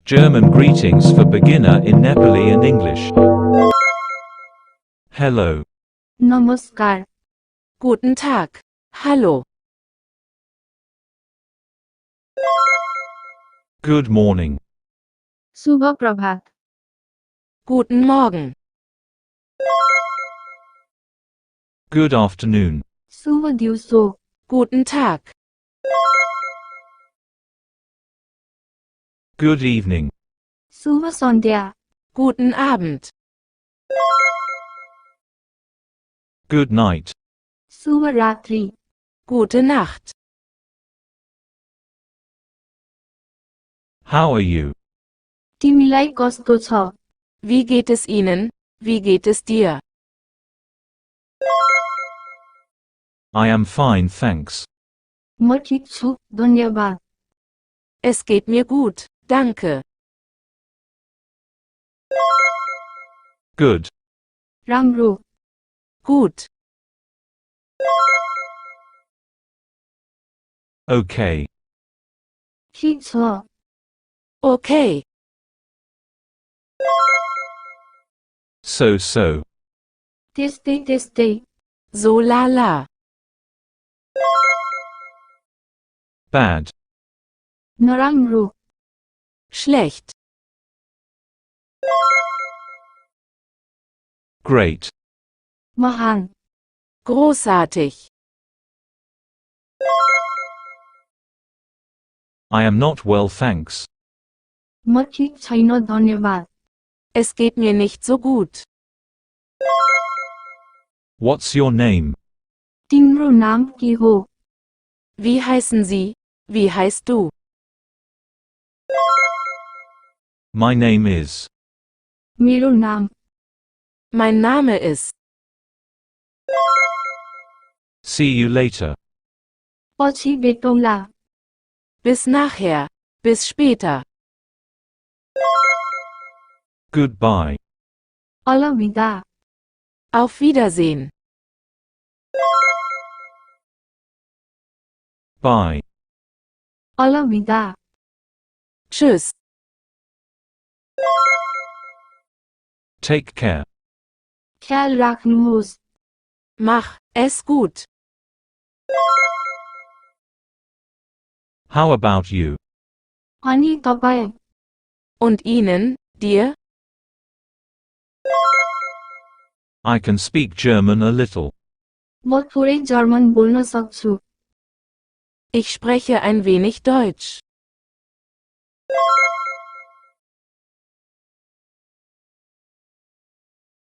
German greetings for beginner in Nepali and English. Hello. Namaskar. Guten Tag. Hallo. Good morning. Shubh Prabhat. Guten Morgen. Good afternoon. शुभ दिउँसो. Guten Tag. Good evening. शुभ सन्ध्या. Guten Abend. Good night. शुभ रात्रि. Gute Nacht. How are you? तिमीलाई कस्तो छ? Wie geht es Ihnen? Wie geht es dir? I am fine, thanks. म ठिक छु, धन्यवाद. Es geht mir gut, danke. Good. राम्रो. Gut. Okay. ठिक छ. Okay. So. त्यस्तै त्यस्तै. So lala. Bad. नराम्रो. Schlecht. Great. महान. Großartig. I am not well, thanks. म ठिक छैन, धन्यवाद. Es geht mir nicht so gut. What's your name? तिम्रो नाम के हो? Wie heißen Sie? Wie heißt du? My name is. मेरो नाम. Mein Name ist. See you later. पछि भेटौँला. Bis nachher. Bis später. Goodbye. अलविदा. Auf Wiedersehen. Bye. अलविदा. Tschüss. Take care. ख्याल राख्नुहोस्. Mach es gut. How about you? अनि तपाईँ? Und Ihnen, dir? I can speak German a little. म थोरै German बोल्न सक्छु. Ich spreche ein wenig Deutsch.